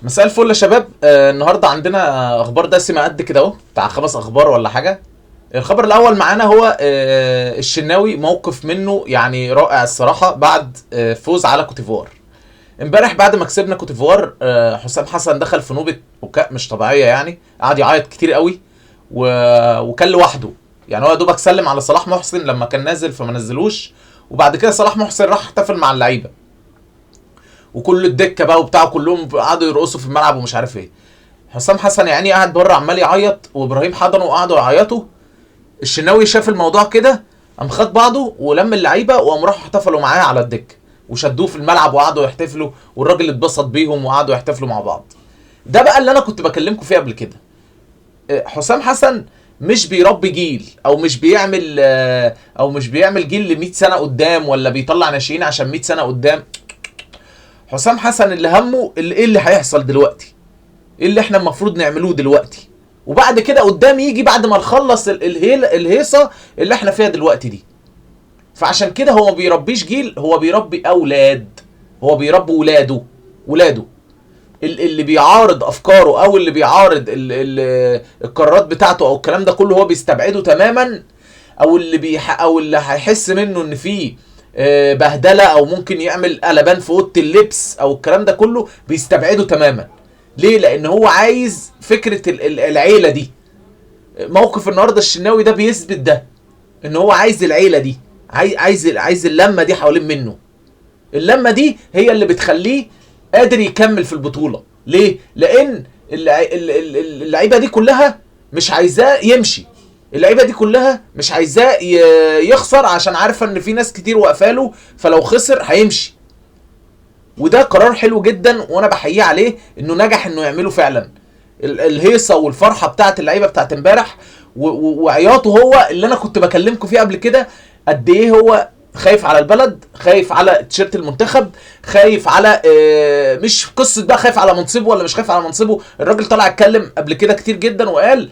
مساء الفل يا شباب. النهارده عندنا اخبار دسمه قد كده اهو، بتاع 5 اخبار ولا حاجه. الخبر الاول معانا هو الشناوي، موقف منه يعني رائع الصراحه بعد فوز على كوتيفوار امبارح. بعد ما كسبنا كوتيفوار، حسام حسن دخل في نوبه بكاء مش طبيعيه، يعني قعد يعيط كتير قوي وكان لوحده. يعني هو يا دوبك سلم على صلاح محسن لما كان نازل فما نزلوش، وبعد كده صلاح محسن راح احتفل مع اللعيبه وكل الدكه بقى وبتاع، كلهم قعدوا يرقصوا في الملعب ومش عارف ايه. حسام حسن يعني قاعد بره عمال يعيط، وابراهيم حضنه وقعدوا يعيطوا. الشناوي شاف الموضوع كده، قام خد بعضه ولم اللعيبه وقام راحوا احتفلوا معاه على الدكه وشدوه في الملعب وقعدوا يحتفلوا، والراجل اتبسط بيهم وقعدوا يحتفلوا مع بعض. ده بقى اللي انا كنت بكلمكم فيه قبل كده. حسام حسن مش بيربي جيل، او مش بيعمل جيل ل 100 سنه قدام، ولا بيطلع ناشئين عشان 100 سنه قدام. حسام حسن اللي همه ايه اللي هيحصل دلوقتي، ايه اللي احنا المفروض نعملوه دلوقتي، وبعد كده قدام يجي بعد ما نخلص الهيصه اللي احنا فيها دلوقتي دي. فعشان كده هو ما بيربيش جيل، هو بيربي اولاد، هو بيربي ولاده اللي بيعارض افكاره او اللي بيعارض القرارات بتاعته او الكلام ده كله هو بيستبعده تماما، او اللي هيحس منه ان فيه بهدله او ممكن يعمل قلبان في اوضه اللبس او الكلام ده كله بيستبعده تماما. ليه؟ لان هو عايز فكره العيله دي. موقف النهارده الشناوي ده بيثبت ده، ان هو عايز العيله دي، عايز اللمه دي حوالين منه. اللمه دي هي اللي بتخليه قادر يكمل في البطوله. ليه؟ لان اللعيبه دي كلها مش عايزاه يمشي، اللعيبه دي كلها مش عايزاه يخسر، عشان عارفه ان في ناس كتير واقفاله، فلو خسر هيمشي. وده قرار حلو جدا وانا بحييه عليه انه نجح انه يعمله فعلا. الهيصه والفرحه بتاعت اللعيبه بتاعت امبارح وعياطه هو اللي انا كنت بكلمكم فيه قبل كده. قد ايه هو خايف على البلد، خايف على تيشيرت المنتخب، خايف على مش قصه بقى خايف على منصبه ولا مش خايف على منصبه. الراجل طلع اتكلم قبل كده كتير جدا وقال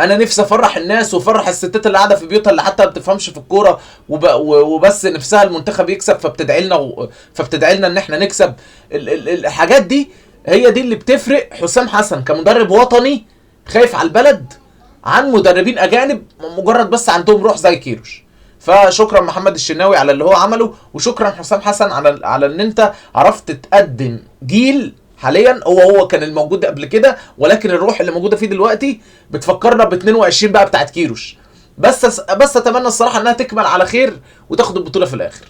انا نفسي افرح الناس وافرح الستات اللي قاعده في بيوتها اللي حتى ما بتفهمش في الكوره وبس نفسها المنتخب يكسب، فبتدعي لنا ان احنا نكسب. الحاجات دي هي دي اللي بتفرق حسام حسن كمدرب وطني خايف على البلد عن مدربين اجانب مجرد بس عندهم روح زي كيروش. فشكرا محمد الشناوي على اللي هو عمله، وشكرا حسام حسن على ان انت عرفت تقدم جيل حاليا هو كان الموجود قبل كده، ولكن الروح اللي موجوده فيه دلوقتي بتفكرنا ب 22 بقى بتاعت كيروش. بس اتمنى الصراحه انها تكمل على خير وتاخد البطوله في الاخر.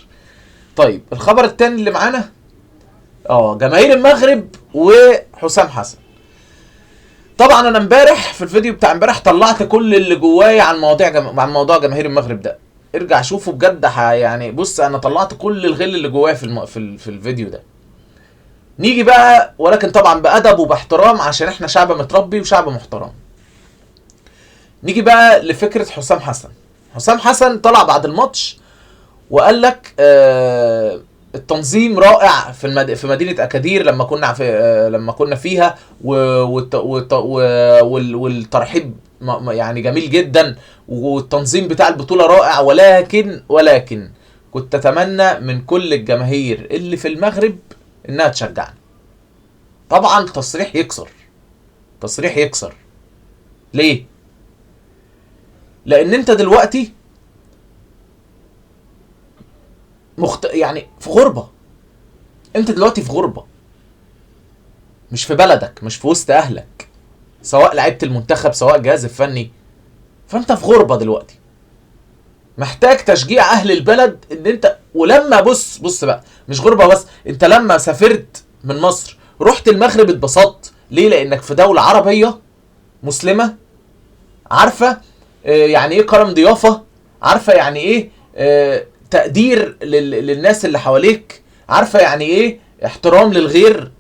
طيب الخبر الثاني اللي معانا جماهير المغرب وحسام حسن. طبعا انا امبارح في الفيديو بتاع امبارح طلعت كل اللي جوايا عن موضوع جماهير المغرب ده. ارجع شوفه بجد، يعني بص انا طلعت كل الغل اللي جوايا في الفيديو ده. نيجي بقى، ولكن طبعا بأدب وباحترام عشان احنا شعب متربي وشعب محترم. نيجي بقى لفكرة حسام حسن. حسام حسن طلع بعد الماتش وقال لك التنظيم رائع في مدينة أكادير لما كنا فيها، والترحيب يعني جميل جدا، والتنظيم بتاع البطولة رائع، ولكن كنت أتمنى من كل الجماهير اللي في المغرب انها تشجعني. طبعا تصريح يكسر. ليه؟ لان انت دلوقتي يعني في غربة. انت دلوقتي في غربة، مش في بلدك، مش في وسط اهلك، سواء لعيبة المنتخب سواء الجهاز الفني. فانت في غربة دلوقتي، محتاج تشجيع اهل البلد. ان انت ولما بص بقى، مش غربة بس، انت لما سافرت من مصر رحت المغرب اتبسطت. ليه؟ لانك في دولة عربية مسلمة، عارفة يعني ايه كرم ضيافة، عارفة يعني ايه تقدير للناس اللي حواليك، عارفة يعني ايه احترام للغير.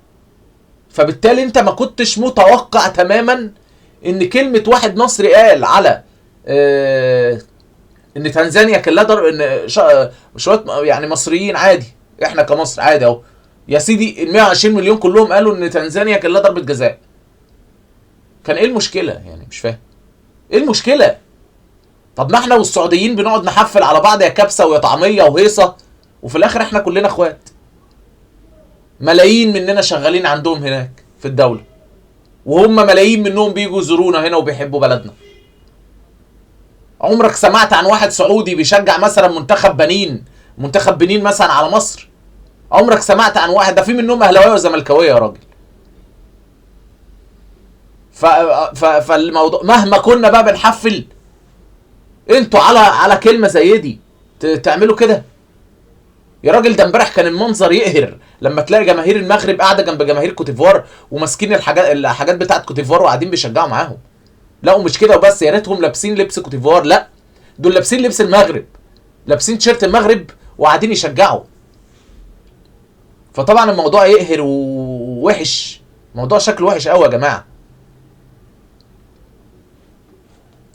فبالتالي انت ما كنتش متوقع تماما ان كلمة واحد مصري قال على ان تنزانيا كان لها ان شويه يعني مصريين عادي، احنا كمصر عادي اهو يا سيدي، ال 120 مليون كلهم قالوا ان تنزانيا كان لها ضربه جزاء. كان ايه المشكله؟ يعني مش فاهم ايه المشكله. طب ما احنا والسعوديين بنقعد نحفل على بعض يا كبسه ويا طعميه وهيصه، وفي الاخر احنا كلنا اخوات. ملايين مننا شغالين عندهم هناك في الدولة، وهم ملايين منهم بيجوا يزورونا هنا وبيحبوا بلدنا. عمرك سمعت عن واحد سعودي بيشجع مثلا منتخب بنين مثلا على مصر؟ عمرك سمعت عن واحد؟ ده في منهم اهلاويه وزملكاويه يا راجل. فالموضوع مهما كنا بقى بنحفل، انتوا على كلمه زي دي تعملوا كده يا راجل؟ ده امبارح كان المنظر يقهر لما تلاقي جماهير المغرب قاعده جنب جماهير كوتيفوار وماسكين الحاجات بتاعت كوتيفوار وقاعدين بيشجعوا معاهم. لا ومش كده وبس، يا ريتهم لابسين لبس كوتيفوار، لا دول لابسين لبس المغرب، لابسين تيشيرت المغرب وقاعدين يشجعوا. فطبعا الموضوع يقهر ووحش، الموضوع شكله وحش قوي يا جماعه.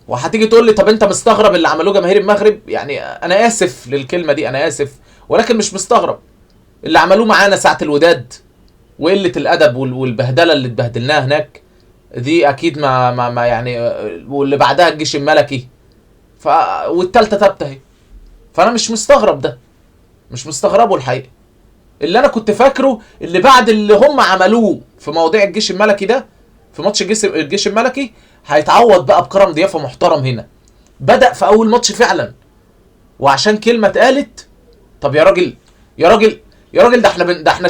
وهتيجي تقول لي طب انت مستغرب اللي عملوه جماهير المغرب؟ يعني انا اسف للكلمه دي، انا اسف، ولكن مش مستغرب اللي عملوه معانا ساعه الوداد وقله الادب والبهدله اللي اتبهدلناها هناك دي، اكيد ما يعني، واللي بعدها الجيش الملكي، والتالتة ثابته اهي. فانا مش مستغرب ده، مش مستغربه الحقيقه. اللي انا كنت فاكره اللي بعد اللي هم عملوه في مواضيع الجيش الملكي ده، في ماتش الجيش الملكي، هيتعوض بقى بكرم ضيافه محترم هنا. بدأ في اول ماتش فعلا، وعشان كلمه اتقالت. طب يا راجل يا راجل يا راجل، ده احنا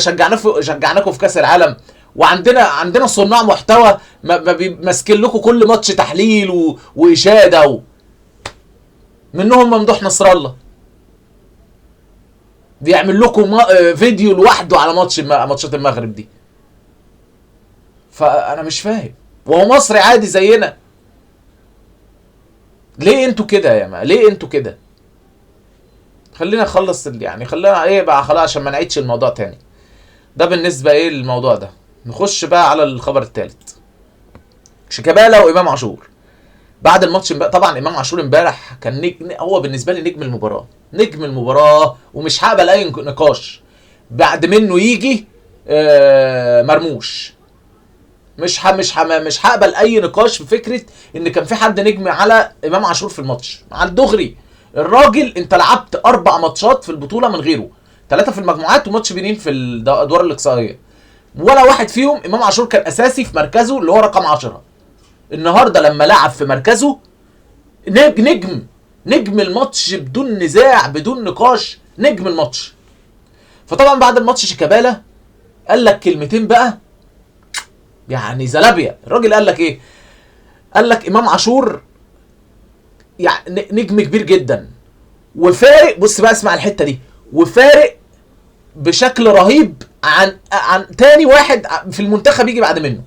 شجعناكم في كاس العالم، وعندنا صناع محتوى ماسكين لكم كل ماتش تحليل واشاده منهم ممدوح نصر الله بيعمل لكم فيديو لوحده على ماتشات المغرب دي. فانا مش فاهم، وهو مصري عادي زينا. ليه انتوا كده يا ما؟ ليه انتوا كده؟ خلينا نخلص يعني، خلينا ايه بقى خلاص عشان ما نعيدش الموضوع تاني. ده بالنسبه ايه للموضوع ده. نخش بقى على الخبر الثالث. شيكابالا وامام عاشور بعد الماتش. طبعا امام عاشور امبارح كان هو بالنسبه لي نجم المباراه، ومش هقبل اي نقاش بعد منه يجي مرموش. مش هقبل اي نقاش في فكره ان كان في حد نجم على امام عاشور في الماتش. على الدغري الراجل انت لعبت 4 ماتشات في البطوله من غيره، 3 في المجموعات وماتش بنين في الادوار الاقصائيه، ولا واحد فيهم امام عاشور كان اساسي في مركزه اللي هو رقم 10. النهارده لما لعب في مركزه نجم الماتش بدون نزاع بدون نقاش، نجم الماتش. فطبعا بعد الماتش شيكابالا قال لك كلمتين بقى يعني زلابيا. الراجل قال لك ايه؟ قال لك امام عاشور يعني نجم كبير جدا، وفارق. بص بقى اسمع الحته دي، وفارق بشكل رهيب عن تاني واحد في المنتخب يجي بعد منه.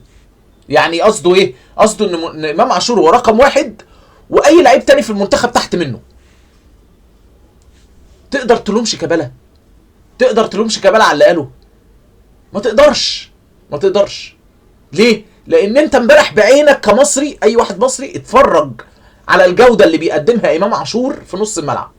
يعني قصده ايه؟ قصده ان امام عاشور هو رقم 1 واي لعيب تاني في المنتخب تحت منه. تقدر تلوم شيكابالا؟ تقدر تلوم شيكابالا على اللي قاله؟ ما تقدرش. ليه؟ لان انت امبارح بعينك كمصري، اي واحد مصري اتفرج على الجوده اللي بيقدمها امام عاشور في نص الملعب.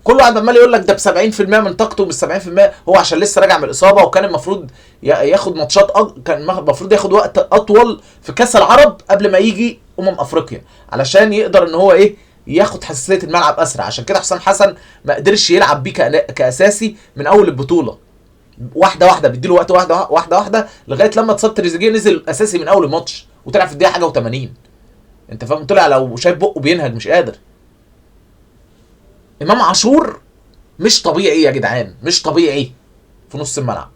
كل واحد عمال يقول لك ده ب 70% من طاقته، مش 70%. هو عشان لسه راجع من الاصابه، وكان المفروض ياخد ماتشات كان المفروض ياخد وقت اطول في كاس العرب قبل ما يجي افريقيا، علشان يقدر ان هو ايه ياخد حساسيه الملعب اسرع. عشان كده حسام حسن ما قدرش يلعب بيه كاساسي من اول البطوله. واحده بيديله وقت، واحده لغايه لما اتصاب تريزيجيه نزل اساسي من اول الماتش وطلع في الدقيقه حاجه و80. انت فاهم؟ طلع لو شايف بقه بينهج مش قادر. امام عاشور مش طبيعي يا جدعان، مش طبيعي في نص الملعب.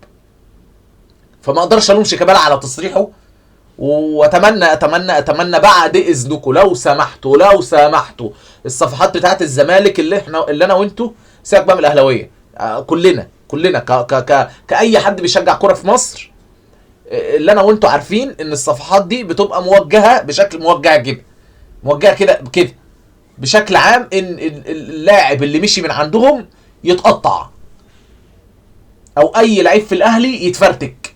فما اقدرش الوم شيكابالا على تصريحه، واتمنى بعد اذنكم لو سمحتوا الصفحات بتاعت الزمالك اللي انا وانتوا، سيبك بقى من الاهلاويه، كلنا كاي حد بيشجع كوره في مصر، اللي انا وانتوا عارفين ان الصفحات دي بتبقى موجهه بشكل موجهه كده بشكل عام ان اللاعب اللي مشي من عندهم يتقطع، او اي لعيب في الاهلي يتفرتك،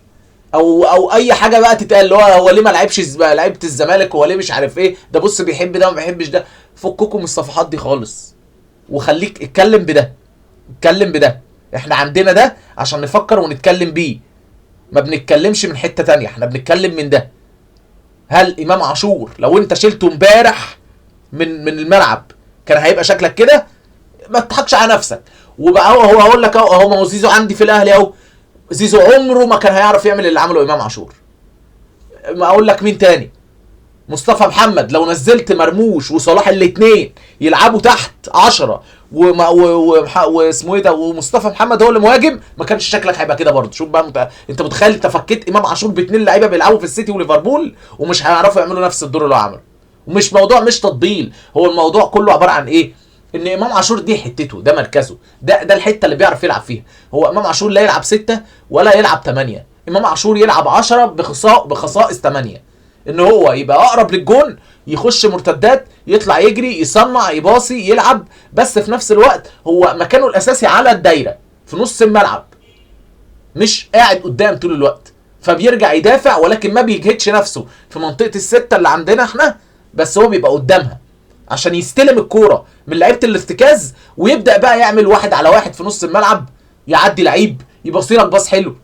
او اي حاجه بقى تتقال اللي هو ليه ما لعبش لعيبه الزمالك، هو ليه مش عارف ايه، ده بص بيحب ده وما بيحبش ده. فككم من الصفحات دي خالص، وخليك اتكلم بده. احنا عندنا ده عشان نفكر ونتكلم بيه، ما بنتكلمش من حته تانية، احنا بنتكلم من ده. هل امام عاشور لو انت شلته امبارح من الملعب كان هيبقى شكلك كده؟ ما تضحكش على نفسك. وبقى هو هقول لك اهو، ما هو زيزو عندي في الاهلي اهو، زيزو عمره ما كان هيعرف يعمل اللي عمله امام عاشور. ما اقول لك مين تاني؟ مصطفى محمد لو نزلت مرموش وصلاح الاثنين يلعبوا تحت 10 واسمه ايه ده ومصطفى محمد هو اللي مهاجم، ما كانش شكلك هيبقى كده برضه. شوف بقى انت متخيل تفكيت امام عاشور باثنين لعيبه بيلعبوا في السيتي وليفربول ومش هيعرفوا يعملوا نفس الدور اللي هو عمله. ومش موضوع مش تطبيل، هو الموضوع كله عباره عن ايه؟ ان امام عاشور دي حتته، ده مركزه، ده الحته اللي بيعرف يلعب فيها. هو امام عاشور لا يلعب 6 ولا يلعب 8، امام عاشور يلعب 10 بخصائص 8، ان هو يبقى اقرب للجون، يخش مرتدات، يطلع يجري، يصنع، يباصي، يلعب، بس في نفس الوقت هو مكانه الاساسي على الدايره في نص الملعب، مش قاعد قدام طول الوقت. فبيرجع يدافع ولكن ما بيجهدش نفسه في منطقه الستة اللي عندنا احنا، بس هو بيبقى قدامها عشان يستلم الكوره من لعيبه الارتكاز ويبدا بقى يعمل 1 على 1 في نص الملعب، يعدي لعيب، يبصي لك باص حلو.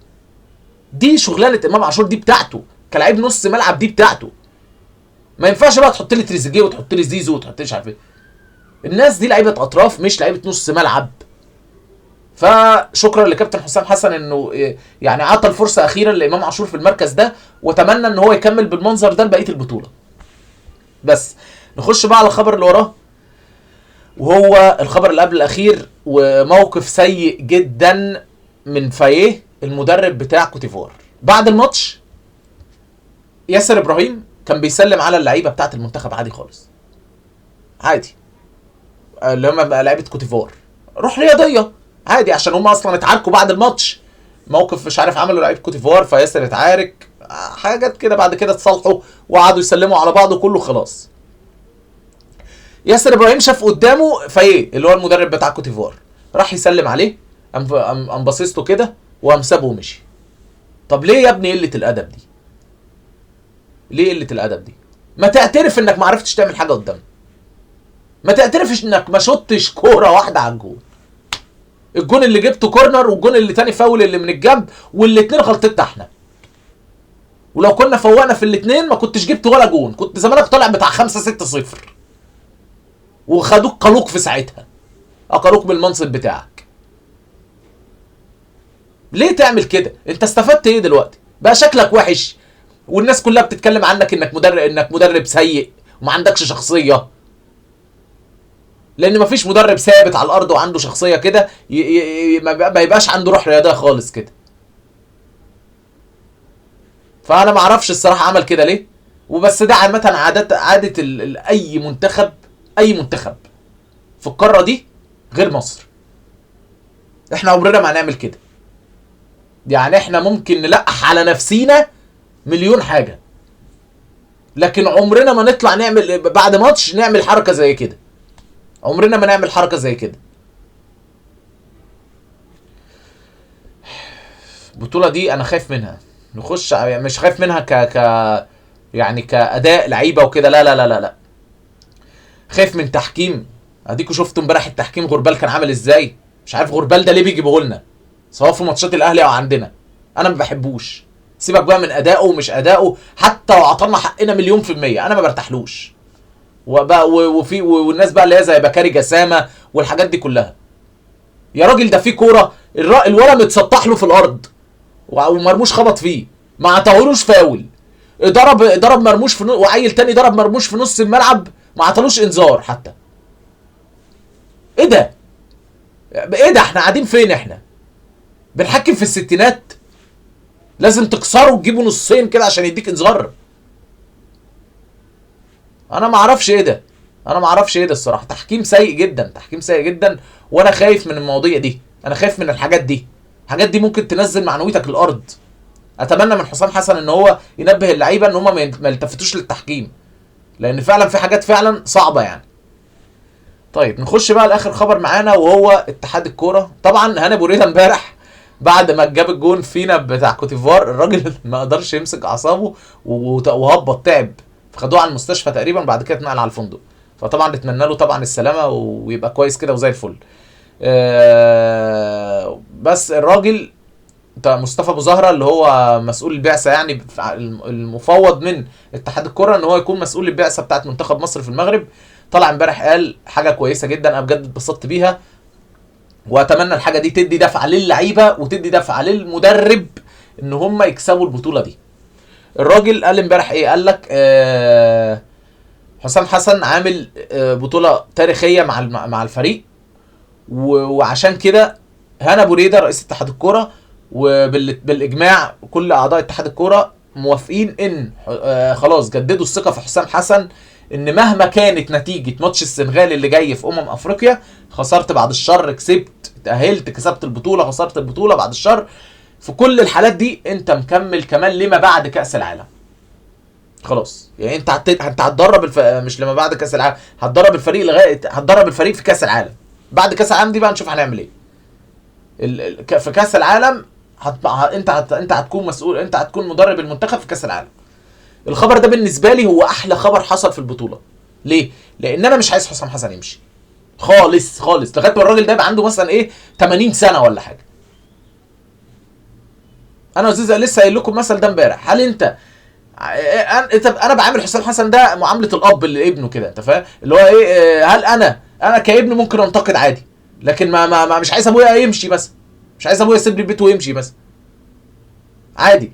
دي شغلانه امام عاشور، دي بتاعته كلاعب نص ملعب، دي بتاعته. ما ينفعش بقى تحط لي تريزيجيه وتحط لي زيزو وتحط لي مش عارف ايه. الناس دي لعيبه اطراف مش لعيبه نص ملعب. فشكرا لكابتن حسام حسن انه يعني عطى الفرصه اخيرا لامام عاشور في المركز ده، واتمنى ان هو يكمل بالمنظر ده لبقيه البطوله. بس نخش بقى على الخبر اللي وراه، وهو الخبر اللي قبل الاخير، وموقف سيء جدا من فايه المدرب بتاع كوتيفوار. بعد الماتش ياسر ابراهيم كان بيسلم على اللعيبه بتاعه المنتخب عادي خالص، عادي، اللي هم لعيبه كوتيفوار، روح رياضيه عادي، عشان هم اصلا اتعاركوا بعد الماتش، موقف مش عارف عملوا لعيبه كوتيفوار فياسر اتعارك، حاجات كده، بعد كده اتصالحوا وقعدوا يسلموا على بعض وكله خلاص. ياسر ابراهيم شاف قدامه فايه اللي هو المدرب بتاع كوتيفوار، راح يسلم عليه، قام باصص له كده وقام سابه ومشي. طب ليه يا ابني قله الادب دي؟ ليه قله الادب دي؟ ما تعترف انك ما عرفتش تعمل حاجه قدام، ما تعترفش انك ما شطتش كوره واحده على الجون. الجون اللي جبته كورنر، والجون اللي تاني فاول اللي من الجنب، والاتنين غلطتنا احنا. ولو كنا فوقنا في الاتنين ما كنتش جبت ولا جون، كنت زمانك طالع بتاع 5-6-0 وخدوك قالوك في ساعتها، اقالوك بالمنصب بتاعك. ليه تعمل كده؟ انت استفدت ايه دلوقتي؟ بقى شكلك وحش والناس كلها بتتكلم عنك انك مدرب سيء وما عندكش شخصيه، لان مفيش مدرب ثابت على الارض وعنده شخصيه كده ما يبقاش عنده روح رياضيه خالص كده. فانا ما اعرفش الصراحه عمل كده ليه، وبس ده عامه عاده اي منتخب، اي منتخب في القاره دي غير مصر. احنا عمرنا ما هنعمل كده، يعني احنا ممكن نلقح على نفسينا مليون حاجه، لكن عمرنا ما نطلع نعمل بعد ماتش نعمل حركه زي كده، عمرنا ما نعمل حركه زي كده. البطوله دي انا خايف منها، نخش مش خايف منها يعني كاداء لعيبه وكده، لا لا لا لا لا، خايف من تحكيم. اديكوا شفتوا امبارح التحكيم غربال كان عامل ازاي، مش عارف غربال ده ليه بيجيبوه لنا سواء في ماتشات الاهلي او عندنا، انا ما بحبوش. سيبك بقى من ادائه ومش ادائه، حتى لو عطلنا حقنا 100% انا ما برتاحلوش. وبقى والناس بقى اللي هي زي بكاري جسامه والحاجات دي كلها، يا راجل ده في كوره الولد متسطح له في الارض ومرموش خبط فيه، ما عطاهولوش فاول، ضرب مرموش في وعيل تاني ضرب مرموش في نص الملعب، ما عطالوش انذار حتى. ايه ده؟ ايه ده؟ احنا قاعدين فين؟ احنا بنحكم في الستينات؟ لازم تكسره وتجيبه نصين كده عشان يديك انذار؟ انا ما اعرفش ايه ده، انا ما اعرفش ايه ده الصراحه. تحكيم سيء جدا، تحكيم سيء جدا، وانا خايف من المواضيع دي، انا خايف من الحاجات دي. الحاجات دي ممكن تنزل معنويتك للارض. اتمنى من حسام حسن ان هو ينبه اللعيبه ان هم ما يلتفتوش للتحكيم، لان فعلا في حاجات فعلا صعبه يعني. طيب نخش بقى لاخر خبر معانا، وهو اتحاد الكوره. طبعا هاني ابو ريده امبارح بعد ما جاب الجون فينا بتاع كوتيفوار، الراجل ما قدرش يمسك اعصابه وهبط، تعب، فخدوه على المستشفى تقريبا، بعد كده اتنقل على الفندق. فطبعا نتمنى له طبعا السلامه ويبقى كويس كده وزي الفل. بس الراجل مصطفى ابو زهره اللي هو مسؤول البعثه، يعني المفوض من اتحاد الكره ان هو يكون مسؤول البعثه بتاعت منتخب مصر في المغرب، طلع امبارح قال حاجه كويسه جدا، انا بجد اتبسطت بيها، واتمنى الحاجه دي تدي دفعه للعيبه وتدي دفعه للمدرب ان هم يكسبوا البطوله دي. الراجل قال امبارح ايه؟ قال لك حسام حسن عامل بطوله تاريخيه مع الفريق، وعشان كده هنا ابو ريده رئيس اتحاد الكوره وبالاجماع كل اعضاء اتحاد الكوره موافقين ان خلاص جددوا الثقه في حسام حسن، ان مهما كانت نتيجه ماتش السنغال اللي جاي في افريقيا، خسرت بعد الشر، كسبت، تاهلت، كسبت البطوله، خسرت البطوله بعد الشر، في كل الحالات دي انت مكمل كمان لما بعد كاس العالم. خلاص يعني انت هتدرب مش لما بعد كاس العالم، هتدرب الفريق لغايه، هتدرب الفريق في كاس العالم. بعد كاس العالم دي بقى نشوف هنعمل ايه. في كاس العالم انت هتكون مسؤول، انت هتكون مدرب المنتخب في كاس العالم. الخبر ده بالنسبه لي هو احلى خبر حصل في البطوله. ليه؟ لان انا مش عايز حسام حسن يمشي خالص خالص لغايه ما الراجل ده يبقى عنده مثلا ايه 80 سنه ولا حاجه. انا وزيزة لسه قايل لكم المثل ده امبارح. هل انت انا بعامل حسام حسن ده معامله الاب لابنه كده، انت فاهم اللي هو ايه؟ هل انا كابن ممكن انتقد عادي، لكن ما مش عايز ابويا يمشي بس، مش عايز ابويا يسيب لي البيت ويمشي بس، عادي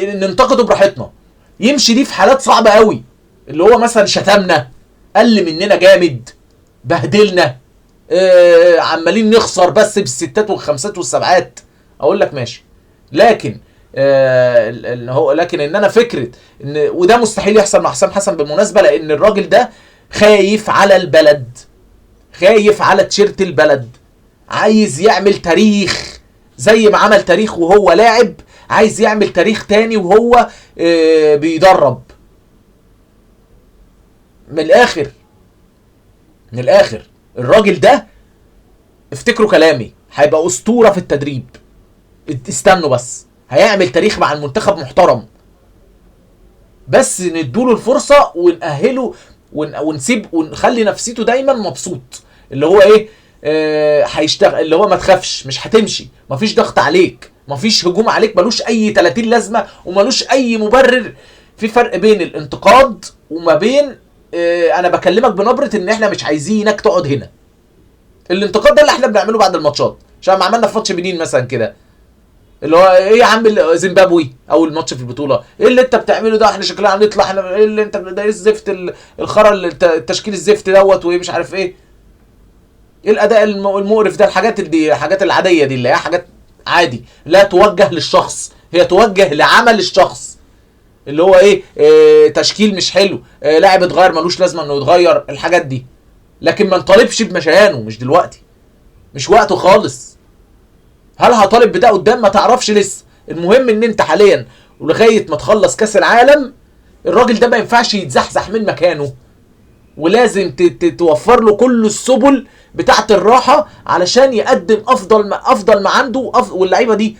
ننتقده براحتنا. يمشي دي في حالات صعبه قوي، اللي هو مثلا شتمنا، قل مننا جامد، بهدلنا، عمالين نخسر بس بالستات والخمسات والسبعات، اقول لك ماشي. لكن لكن ان انا فكره ان وده مستحيل يحصل مع حسام حسن بالمناسبه، لان الراجل ده خايف على البلد، خايف على تيشيرت البلد، عايز يعمل تاريخ زي ما عمل تاريخ وهو لاعب، عايز يعمل تاريخ تاني وهو بيدرب. من الاخر الراجل ده افتكروا كلامي هيبقى اسطوره في التدريب، استنوا بس، هيعمل تاريخ مع المنتخب محترم، بس ندوله الفرصه ونأهله ونسيب ونخلي نفسيته دايما مبسوط، اللي هو ايه هيشتغل، اللي هو ما تخافش، مش هتمشي، مفيش ضغط عليك، مفيش هجوم عليك، ملوش اي 30 لازمه وملوش اي مبرر. في فرق بين الانتقاد وما بين انا بكلمك بنبره ان احنا مش عايزينك تقعد هنا. الانتقاد ده اللي احنا بنعمله بعد الماتشات، عشان ما عملنا في ماتش بنين مثلا كده، اللي هو ايه يا عم زيمبابوي اول ماتش في البطوله، ايه اللي انت بتعمله ده، احنا شكلنا هنطلع، احنا ايه اللي انت ده، ايه الزفت الخرا التشكيل الزفت دوت، وايه مش عارف ايه الاداء المقرف ده. الحاجات العاديه دي اللي هي حاجات عادي لا توجه للشخص، هي توجه لعمل الشخص، اللي هو ايه تشكيل مش حلو، لاعب اتغير ملوش لازمه انه يتغير، الحاجات دي. لكن ما نطالبش بمشيانه، مش دلوقتي، مش وقته خالص. هل هطالب بده قدام؟ ما تعرفش لسه. المهم ان انت حاليا ولغايه ما تخلص كاس العالم الراجل ده ما ينفعش يتزحزح من مكانه، ولازم توفر له كل السبل بتاعه الراحه علشان يقدم افضل ما عنده، واللعيبه دي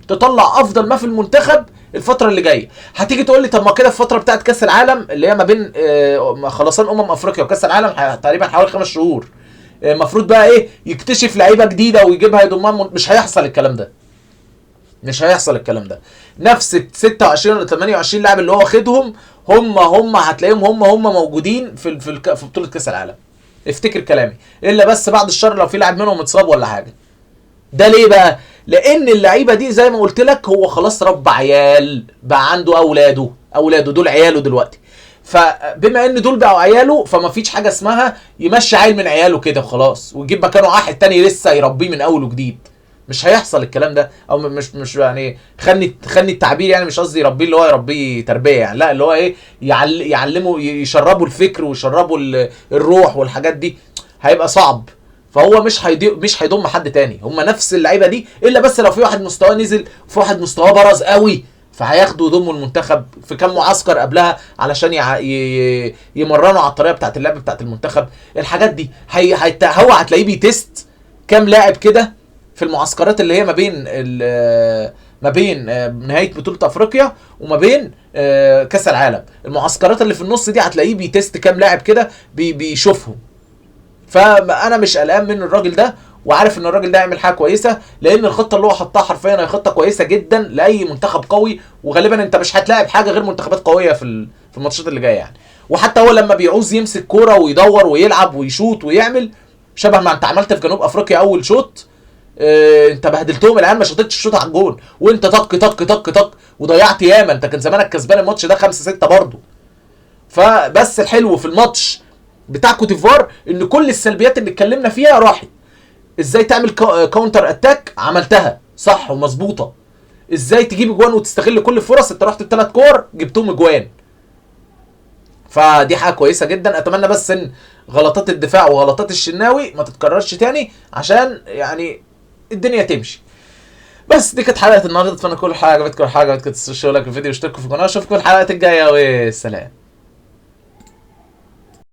تطلع افضل ما في المنتخب الفتره اللي جايه. هتيجي تقول لي طب ما كده الفتره بتاعه كاس العالم اللي هي ما بين خلصان افريقيا وكاس العالم تقريبا حوالي 5 شهور، المفروض بقى ايه يكتشف لعيبه جديده ويجيبها يضمها مش هيحصل الكلام ده، مش هيحصل الكلام ده. نفس 26 ولا 28 لاعب اللي هو واخدهم هم هتلاقيهم هم موجودين في بطوله كاس العالم. افتكر كلامي، الا بس بعد الشر لو في لاعب منهم اتصاب ولا حاجه. ده ليه بقى؟ لان اللعيبه دي زي ما قلت لك هو خلاص رب عيال، بقى عنده اولاده دول عياله دلوقتي، فبما ان دول بقوا عياله فما فيش حاجه اسمها يمشي عيل من عياله كده وخلاص ويجيب مكانه واحد تاني لسه يربيه من اول وجديد. مش هيحصل الكلام ده، او مش يعني خلني التعبير، يعني مش قصدي يربيه اللي هو يربيه تربيه يعني، لا اللي هو ايه يعلمه، يشربه الفكر ويشربه الروح والحاجات دي، هيبقى صعب. فهو مش هيضم حد تاني، هم نفس اللعيبه دي، الا بس لو في واحد مستواه نزل وفي واحد مستواه برز قوي فهياخدوا يضموا المنتخب في كام معسكر قبلها علشان يمرنوا على الطريقه بتاعت اللعب بتاعت المنتخب. الحاجات دي هو هتلاقيه بيتست كام لاعب كده في المعسكرات اللي هي ما بين نهايه بطوله افريقيا وما بين كاس العالم. المعسكرات اللي في النص دي هتلاقيه بيتست كام لاعب كده بيشوفهم. فانا مش قلقان من الراجل ده، وعارف ان الراجل ده يعمل حاجه كويسه، لان الخطه اللي هو حطها حرفيا هي خطه كويسه جدا لاي منتخب قوي، وغالبا انت مش هتلاعب حاجه غير منتخبات قويه في الماتشات اللي جايه يعني. وحتى هو لما بيعوز يمسك كوره ويدور ويلعب ويشوط ويعمل شبه ما انت عملت في جنوب افريقيا اول شوط، انت بهدلتهم العيال، ما شطتش الشوط على الجون، وانت طق طق طق طق وضيعت ياما. انت كان زمانك كسبان الماتش ده 5-6 برضه. فبس الحلو في الماتش بتاع كوت ديفوار ان كل السلبيات اللي اتكلمنا فيها راحت. ازاي تعمل كاونتر اتاك، عملتها صح ومظبوطه. ازاي تجيب اجوان وتستغل كل الفرص، انت رحت ب3 كور جبتهم اجوان. فدي حاجه كويسه جدا. اتمنى بس ان غلطات الدفاع وغلطات الشناوي ما تتكررش تاني عشان يعني الدنيا تمشي. بس دي كانت حلقه النهارده. اتمنى كل حاجه عجبتكم، الحلقه عجبتكم تنسوش لايك الفيديو واشتركوا في القناه. اشوفكم الحلقات الجايه، والسلام.